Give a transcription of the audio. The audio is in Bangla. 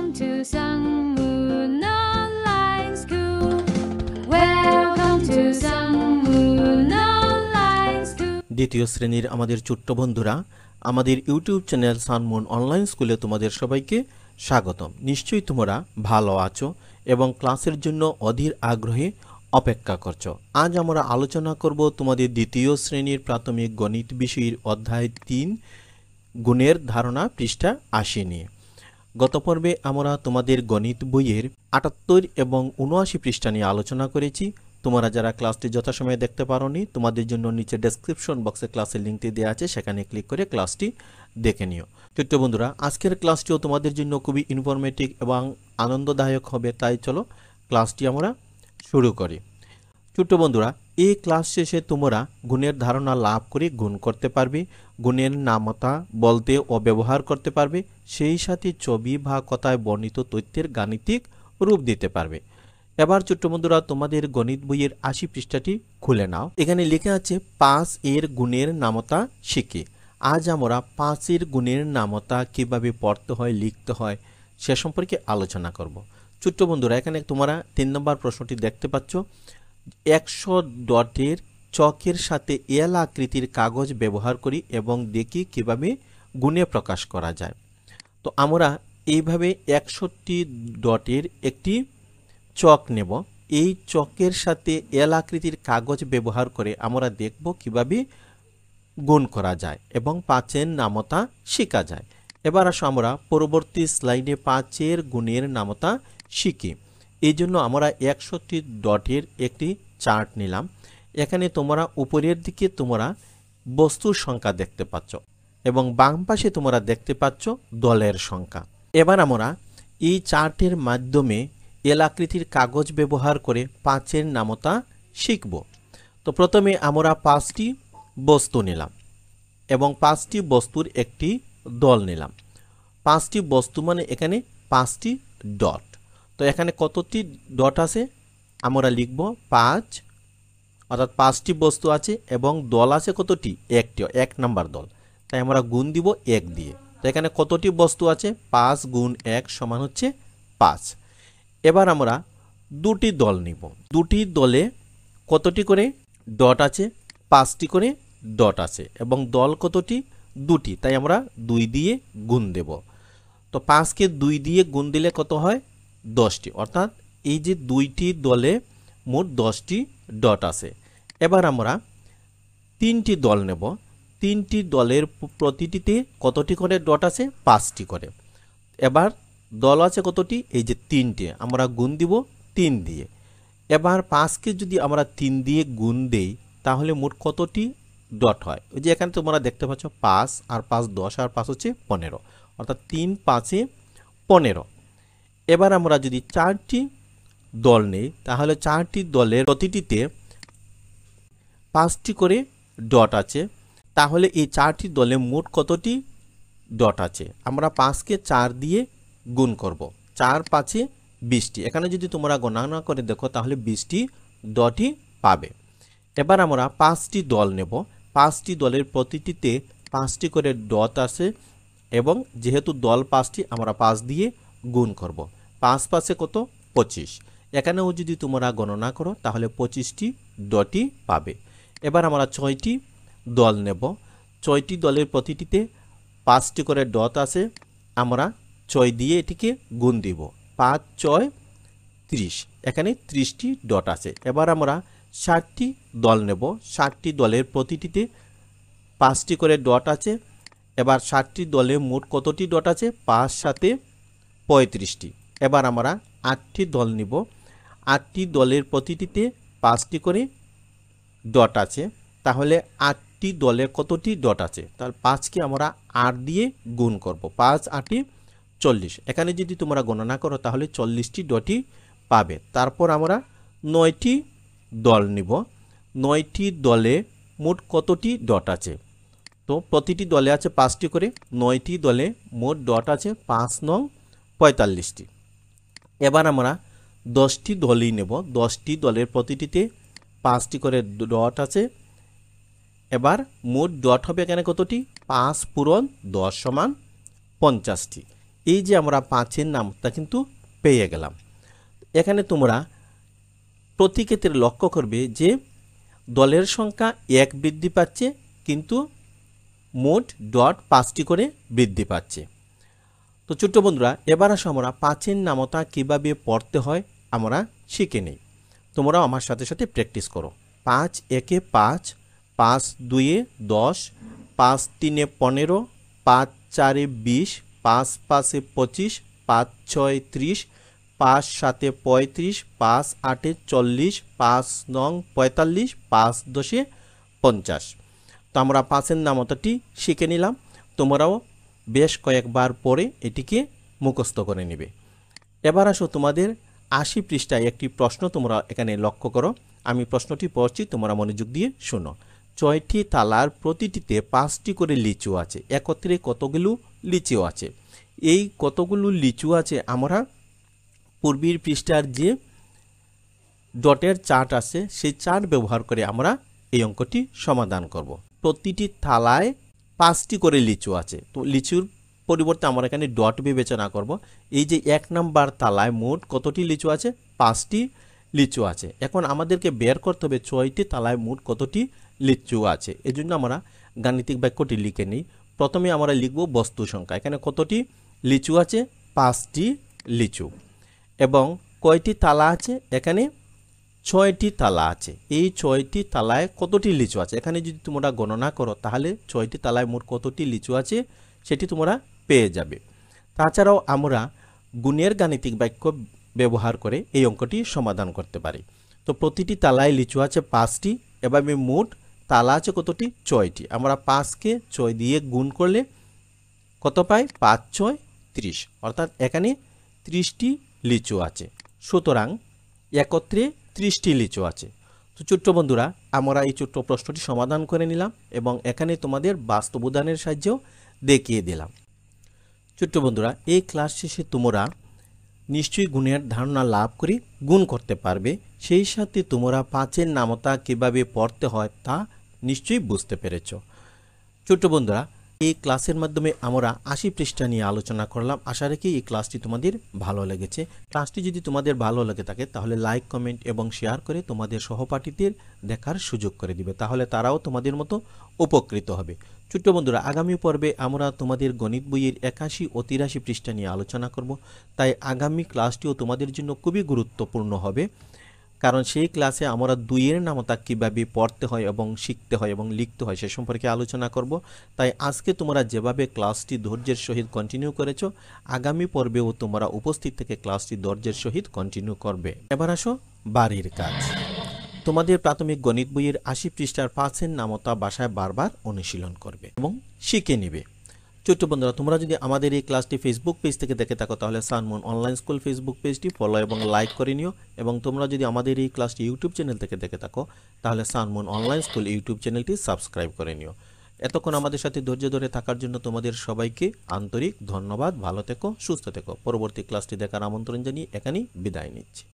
Welcome to Sangmoon Online School. Welcome to Sangmoon Online School. দ্বিতীয় শ্রেণীর আমাদের ছোট্ট বন্ধুরা, আমাদের ইউটিউব চ্যানেল সানমুন অনলাইন স্কুলে তোমাদের সবাইকে স্বাগতম। নিশ্চয়ই তোমরা ভালো আছো এবং ক্লাসের জন্য অধীর আগ্রহে অপেক্ষা করছো। আজ আমরা আলোচনা করব তোমাদের দ্বিতীয় শ্রেণীর প্রাথমিক গণিত বিষয়ের অধ্যায় 3 গুণের ধারণা পৃষ্ঠা 80 নিয়ে। গত পর্বে আমরা তোমাদের গণিত বইয়ের 78 এবং 79 পৃষ্ঠা নিয়ে আলোচনা করেছি। তোমরা যারা ক্লাসটি যথাসময়ে দেখতে পারোনি, তোমাদের জন্য নিচে ডেসক্রিপশন বক্সে ক্লাসের লিঙ্কটি দেওয়া আছে, সেখানে ক্লিক করে ক্লাসটি দেখে নিও। ছোট্ট বন্ধুরা, আজকের ক্লাসটিও তোমাদের জন্য খুবই ইনফরমেটিভ এবং আনন্দদায়ক হবে, তাই চলো ক্লাসটি আমরা শুরু করি। ছোট্ট বন্ধুরা, এই ক্লাস শেষে তোমরা গুণের ধারণা লাভ করে গুণ করতে পারবে, গুণের নামতা বলতে ও ব্যবহার করতে পারবে, সেই সাথে ছবি বা কথায় বর্ণিত তথ্যের গাণিতিক রূপ দিতে পারবে। এবার ছোট্ট বন্ধুরা, তোমাদের গণিত বইয়ের 80 পৃষ্ঠাটি খুলে নাও। এখানে লেখা আছে 5 এর গুণের নামতা শিখি। আজ আমরা 5 এর গুণের নামতা কিভাবে পড়তে হয়, লিখতে হয় সে সম্পর্কে আলোচনা করব। ছোট্ট বন্ধুরা, এখানে তোমরা 3 নম্বর প্রশ্নটি দেখতে পাচ্ছ। 100 ডটের চকের সাথে এল আকৃতির কাগজ ব্যবহার করি এবং দেখি কিভাবে গুণে প্রকাশ করা যায়। তো আমরা এইভাবে 61 ডটের একটি চক নেব। এই চকের সাথে এল আকৃতির কাগজ ব্যবহার করে আমরা দেখব কিভাবে গুণ করা যায় এবং 5 এর নামতা শেখা যায়। এবার আসো আমরা পরবর্তী স্লাইডে 5 এর গুণের নামতা শিখি। এই জন্য আমরা 61 ডটের একটি চার্ট নিলাম। এখানে তোমরা উপরের দিকে তোমরা বস্তুর সংখ্যা দেখতে পাচ্ছ এবং বাম পাশে তোমরা দেখতে পাচ্ছ দলের সংখ্যা। এবার আমরা এই চার্টের মাধ্যমে এল আকৃতির কাগজ ব্যবহার করে 5 এর নামতা শিখব। তো প্রথমে আমরা 5টি বস্তু নিলাম এবং 5টি বস্তুর একটি দল নিলাম। 5টি বস্তু মানে এখানে 5টি ডট। তো এখানে কতটি ডট আছে আমরা লিখব 5, অর্থাৎ 5টি বস্তু আছে এবং দল আছে কতটি? একটি, 1 নাম্বার দল, তাই আমরা গুণ দিব 1 দিয়ে। তো এখানে কতটি বস্তু আছে? 5 গুণ 1 সমান হচ্ছে 5। এবার আমরা 2টি দল নিব। 2টি দলে কতটি করে ডট আছে? 5টি করে ডট আছে এবং দল কতটি? 2টি, তাই আমরা 2 দিয়ে গুণ দেব। তো 5কে 2 দিয়ে গুণ দিলে কত হয়? 10টি, অর্থাৎ এই যে 2টি দলে মোট 10টি ডট আছে। এবার আমরা 3টি দল নেব। 3টি দলের প্রতিটিতে কতটি করে ডট আছে? 5টি করে। এবার দল আছে কতটি? এই যে 3টে, আমরা গুণ দিব 3 দিয়ে। এবার 5কে যদি আমরা 3 দিয়ে গুণ দেই তাহলে মোট কতটি ডট হয়? ওই যে এখানে তোমরা দেখতে পাচ্ছ 5 আর 5 10 আর 5 হচ্ছে 15, অর্থাৎ 3 5 15। এবার আমরা যদি 4টি দল নেই তাহলে 4টি দলের প্রতিটিতে 5টি করে ডট আছে। তাহলে এই 4টি দলে মোট কতটি ডট আছে? আমরা 5কে 4 দিয়ে গুণ করব। 4 5 20টি। এখানে যদি তোমরা গণনা করে দেখো তাহলে 20টি ডটই পাবে। এবার আমরা 5টি দল নেব। 5টি দলের প্রতিটিতে 5টি করে ডট আছে এবং যেহেতু দল 5টি আমরা 5 দিয়ে গুণ করব। 5 5 কত? 25। এখানেও যদি তোমরা গণনা করো তাহলে 25টি ডটই পাবে। এবার আমরা 6টি দল নেব। 6টি দলের প্রতিটিতে 5টি করে ডট আছে, আমরা 6 দিয়ে এটিকে গুণ দিব। 5 6 30, এখানে 30টি ডট আছে। এবার আমরা 60টি দল নেব। 60টি দলের প্রতিটিতে 5টি করে ডট আছে। এবার 60টি দলে মোট কতটি ডট আছে? 5 7 35টি। এবার আমরা 8টি দল নিব। 8টি দলের প্রতিটিতে 5টি করে ডট আছে, তাহলে 8টি দলে কতটি ডট আছে? তাহলে 5কে আমরা 8 দিয়ে গুণ করব। 5 8 40। এখানে যদি তোমরা গণনা করো তাহলে 40টি ডটই পাবে। তারপর আমরা 9টি দল নিব। 9টি দলে মোট কতটি ডট আছে? তো প্রতিটি দলে আছে 5টি করে, 9টি দলে মোট ডট আছে 5 9 45টি। এবার আমরা 10টি দলই নেব। 10টি দলের প্রতিটিতে 5টি করে ডট আছে। এবার মোট ডট হবে এখানে কতটি? 5 পূরণ 10 সমান 50টি। এই যে আমরা 5-এর নামতা কিন্তু পেয়ে গেলাম। এখানে তোমরা প্রতি ক্ষেত্রে লক্ষ্য করবে যে দলের সংখ্যা 1 বৃদ্ধি পাচ্ছে, কিন্তু মোট ডট 5টি করে বৃদ্ধি পাচ্ছে। তো ছোট্ট বন্ধুরা, এবার আসো আমরা 5-এর নামতা কীভাবে পড়তে হয় আমরা শিখে নিই। তোমরাও আমার সাথে সাথে প্র্যাকটিস করো। 5 একে 5, 5 দুইয়ে 10, 5 তিনে 15, 5 চারে 20, 5 পাঁচে 25, 5 ছয় 30, 5 সাতে 35, 5 আটে 40, 5 নং 45, 5 দশে 50। তো আমরা 5-এর নামতাটি শিখে নিলাম। তোমরাও বেশ কয়েকবার পরে এটিকে মুখস্থ করে নেবে। এবার আসো তোমাদের 80 পৃষ্ঠায় একটি প্রশ্ন তোমরা এখানে লক্ষ্য করো। আমি প্রশ্নটি পড়ছি, তোমরা মনোযোগ দিয়ে শোনো। 6টি তালার প্রতিটিতে 5টি করে লিচু আছে, একত্রে কতগুলো লিচু আছে? এই কতগুলো লিচু আছে আমরা পূর্বের পৃষ্ঠার যে ডটের চার্ট আছে সেই চার্ট ব্যবহার করে আমরা এই অঙ্কটি সমাধান করব। প্রতিটি থালায় 5টি করে লিচু আছে, তো লিচুর পরিবর্তে আমরা এখানে ডট বিবেচনা করব। এই যে 1 নাম্বার তালায় মোট কতটি লিচু আছে? 5টি লিচু আছে। এখন আমাদেরকে বের করতে হবে 6টি তালায় মোট কতটি লিচু আছে। এজন্য আমরা গাণিতিক বাক্যটি লিখে নিই। প্রথমে আমরা লিখব বস্তু সংখ্যা। এখানে কতটি লিচু আছে? 5টি লিচু। এবং কয়টি তালা আছে? এখানে 6টি তালা আছে। এই 6টি তালায় কতটি লিচু আছে? এখানে যদি তোমরা গণনা করো তাহলে 6টি তালায় মোট কতটি লিচু আছে সেটি তোমরা পেয়ে যাবে। তাছাড়াও আমরা গুণের গাণিতিক বাক্য ব্যবহার করে এই অঙ্কটি সমাধান করতে পারি। তো প্রতিটি তালায় লিচু আছে 5টি, এভাবে মোট তালা আছে কতটি? 6টি। আমরা 5কে 6 দিয়ে গুণ করলে কত পাই? 5 6 30, অর্থাৎ এখানে 30টি লিচু আছে। সুতরাং একত্রে 30টি লিচু আছে। তো ছোট্ট বন্ধুরা, আমরা এই ছোট্ট প্রশ্নটি সমাধান করে নিলাম এবং এখানে তোমাদের বাস্তব উদাহরণের সাহায্যেও দেখিয়ে দিলাম। ছোট্ট বন্ধুরা, এই ক্লাস শেষে তোমরা নিশ্চয়ই গুণের ধারণা লাভ করে গুণ করতে পারবে। সেই সাথে তোমরা 5-এর নামতা কীভাবে পড়তে হয় তা নিশ্চয়ই বুঝতে পেরেছ। ছোট্ট বন্ধুরা, এই ক্লাসের মাধ্যমে আমরা 80 পৃষ্ঠা নিয়ে আলোচনা করলাম। আশা রাখি এই ক্লাসটি তোমাদের ভালো লেগেছে। ক্লাসটি যদি তোমাদের ভালো লেগে থাকে তাহলে লাইক, কমেন্ট এবং শেয়ার করে তোমাদের সহপাঠীদের দেখার সুযোগ করে দিবে, তাহলে তারাও তোমাদের মতো উপকৃত হবে। ছোট্ট বন্ধুরা, আগামী পর্বে আমরা তোমাদের গণিত বইয়ের 81 ও 83 পৃষ্ঠা নিয়ে আলোচনা করব। তাই আগামী ক্লাসটিও তোমাদের জন্য খুবই গুরুত্বপূর্ণ হবে, কারণ সেই ক্লাসে আমরা 2-এর নামতা কীভাবে পড়তে হয় এবং শিখতে হয় এবং লিখতে হয় সে সম্পর্কে আলোচনা করব। তাই আজকে তোমরা যেভাবে ক্লাসটি ধৈর্যের সহিত কন্টিনিউ করেছো, আগামী পর্বেও তোমরা উপস্থিত থেকে ক্লাসটি ধৈর্যের সহিত কন্টিনিউ করবে। এবার আসো বাড়ির কাজ। তোমাদের প্রাথমিক গণিত বইয়ের 80 পৃষ্ঠার 5-এর নামতা বাসায় বারবার অনুশীলন করবে এবং শিখে নিবে। ছোট্ট বন্ধুরা, তোমরা যদি আমাদের এই ক্লাসটি ফেসবুক পেজ থেকে দেখে থাকো তাহলে সানমুন অনলাইন স্কুল ফেসবুক পেজটি ফলো এবং লাইক করে নিও। এবং তোমরা যদি আমাদের এই ক্লাসটি ইউটিউব চ্যানেল থেকে দেখে থাকো তাহলে সানমুন অনলাইন স্কুল ইউটিউব চ্যানেলটি সাবস্ক্রাইব করে নিও। এতক্ষণ আমাদের সাথে ধৈর্য ধরে থাকার জন্য তোমাদের সবাইকে আন্তরিক ধন্যবাদ। ভালো থেকো, সুস্থ থেকো। পরবর্তী ক্লাসটি দেখার আমন্ত্রণ জানিয়ে এখানেই বিদায় নিচ্ছি।